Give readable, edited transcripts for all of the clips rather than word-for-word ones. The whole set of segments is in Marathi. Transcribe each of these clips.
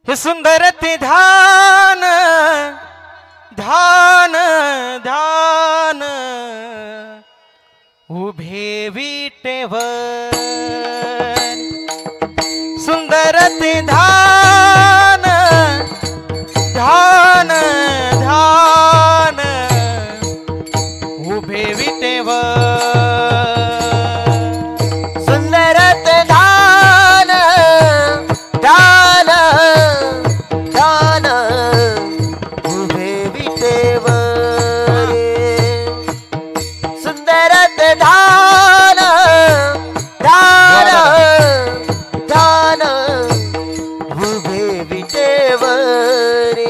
हे सुंदर ते ध्यान ध्यान ध्यान उभे विटेवर सुंदर ते ध्यान ध्यान ध्यान उभे विटेवर सुंदर ते ध्यान ध्यान ध्यान उभे विटेवर सुंदर ते ध्यान ध्यान ध्यान उभे विटेवर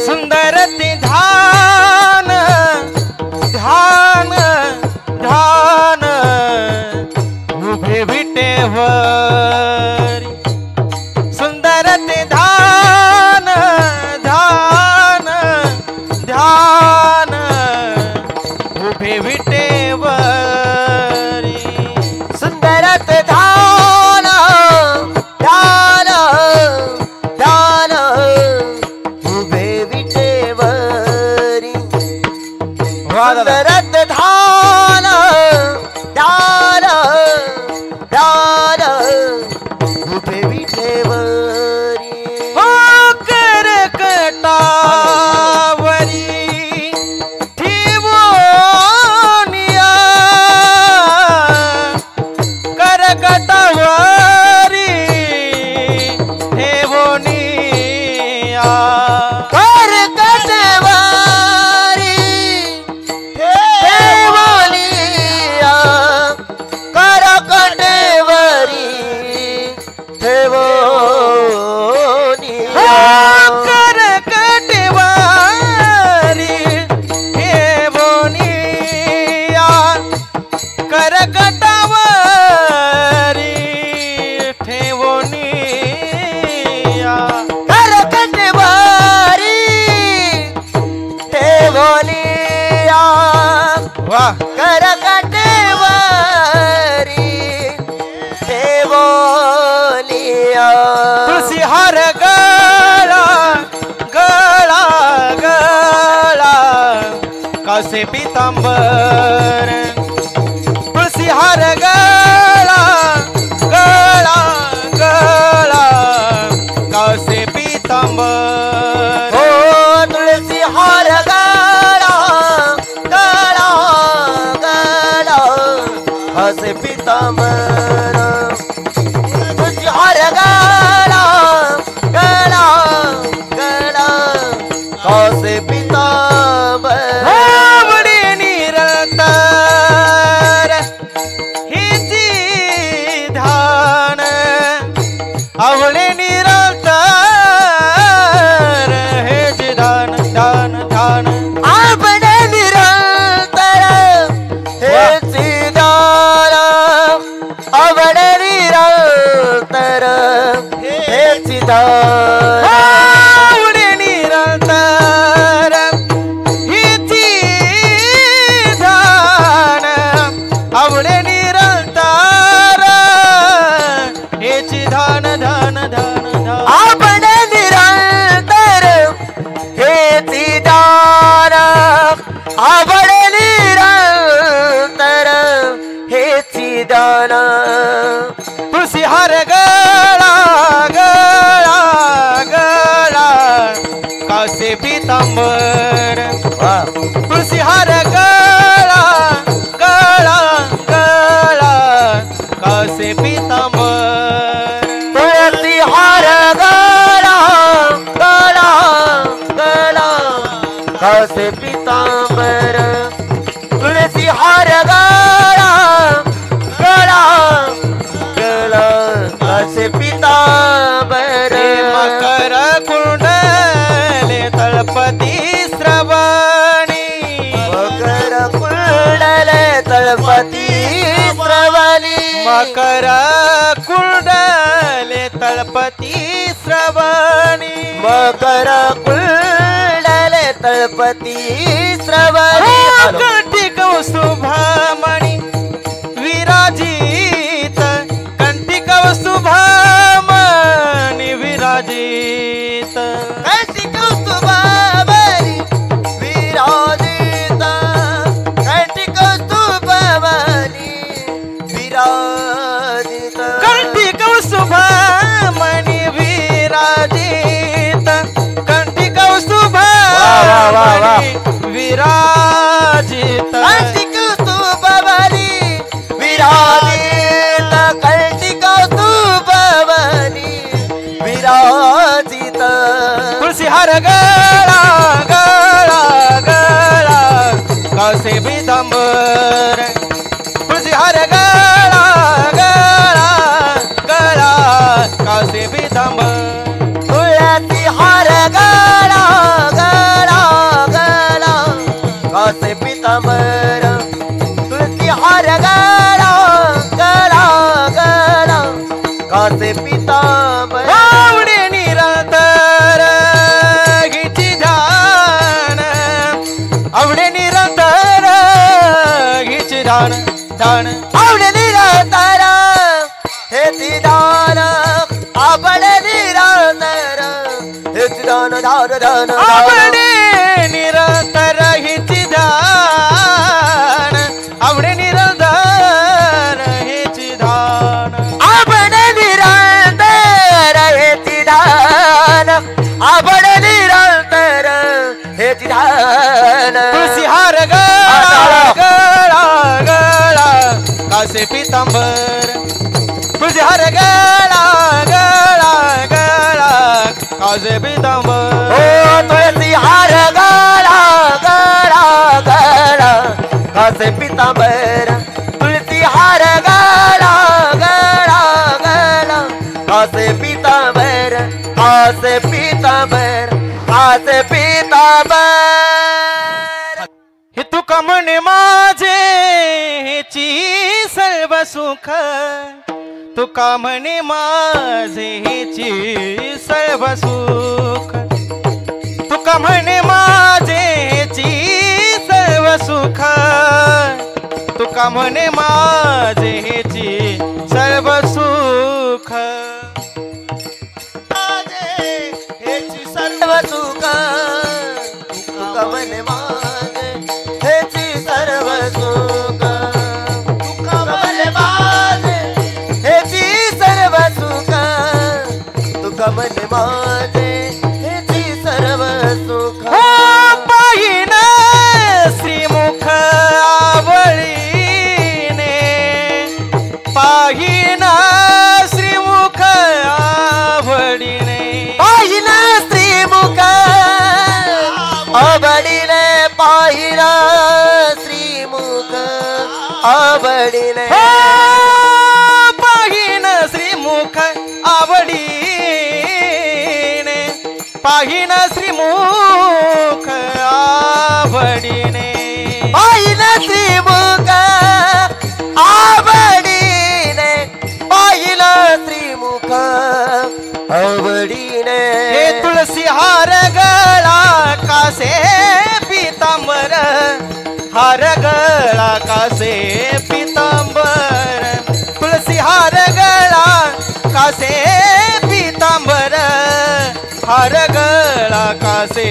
सुंदर ते ध्यान ध्यान ध्यान उभे विटेवर सुंदर ते ध्यान ध्यान ध्यान उभे विटेवर सुंदर ते ध्यान ध्यान ध्यान उभे विटेवरी सुंदर ते ध्यान ध्यान ध्यान उभे विटेवरी हो करकटावरी ठेवोनिया करकटावरी ठेवोनिया करकटवारी ठेवोनिया करकटवारी ठेवोनिया करकटवारी ठेवोनिया करकटावरी ठेवोनिया करकटवारी ठेवोनिया वाह करकटवारी ठेवोनिया तुलसी हार गळा गळा गळा कसे पितांबर तुलसी हार गळा गळा गळा कसे पितांबर हो तुळसी हार गळा गळा गळा हसे पितांबर तुळसी हार गळा गळा गळा हसे पितांबर आवडी निरंतर हिची ध्यान आवडे निरंतर हेची ध्यान ध्यान ध्यान आपण निरंतर हे सिद्धार आवड निरंतर हे सिद्धार आवडे निरंतर हिची ध्यान आवडे निरंतर हेची ध्यान ध्यान ध्यान ध्यान आपण निरंतर हे सिद्धार आवड निरंतर हे सिद्धार तुलसी हार गळा गळा गळा कसे पितांबर तुलसी हार गळा गळा गळा कसे पितांबर तुळसी हार गळा गळा गळा कसे पितांबर तुळसी हार गळा गळा गळा कसे पितांबर मकर कुंडले तळपती श्रवणी मकर कुंडले तळपती श्रवणी मकर कुंडले तळपती श्रवणी मकर कुंडले तळपती श्रवणी कंठी कौस्तुभमणी विराजित कंठी कौस्तुभमणी विराजित विराजित कौस्तुभवनी विराजित कंठी कौस्तुभवनी विराजित तुलसी हार गळा गळा गळा कासे पीतांबर तुलसी हार गळा गळा गळा कासे पीतांबर तुळसी हार गळा गळा गळा कासे पीतांबर तुळसी हार गळा गळा गळा कासे पीतांबर आवडे निरंतर हिची ध्यान आवडे निरंतर हिची ध्यान ध्यान आवडे निरंतर हेची दान आवडे निरंतर हेची दान धार दान आवडे निरंतर हिची ध्यान आवडे निरंतर हिची ध्यान आवडे निरंतर हेची दान आवडे निरंतर हेची दान तुळसी हार गळा गळा गळा कासे पीतांबर तुळसी हार गळा गळा गळा कासे पीतांबर ओ तुळसी हार गळा गळा गळा कासे पीतांबर तुळसी हार गळा गळा गळा कासे पीतांबर कासे पीतांबर कासे पीतांबर हे तुका म्हणे माझे हेची सर्व सुख तुका म्हणे माझे हेची सर्व सुख तुका म्हणे माझे हेची सर्व सुख तुका म्हणे माझे हेची सर्व सुख हेची सर्व सुख तुका म्हणे माझे हेची सर्व सुख तुका म्हणे माझे हेची सर्व सुख तुका म्हणे माझे हेची सर्व सुख हो पाहिन श्रीमुख आवळीने पाहिन श्रीमुख आवडीने पाहिन श्रीमुख आवडीने पाहिन श्रीमुख आवडीने हो पाहिन श्रीमुख आवडीने पाहिन श्रीमुख आवडीने पाहिन श्रीमुख आवडीने पाहिन श्रीमुख आवडीने हे तुळसी हार गळा कासे पीतांबर हार गळा कासे पीतांबर तुळसी हार गळा कासे पीतांबर हार गळा कासे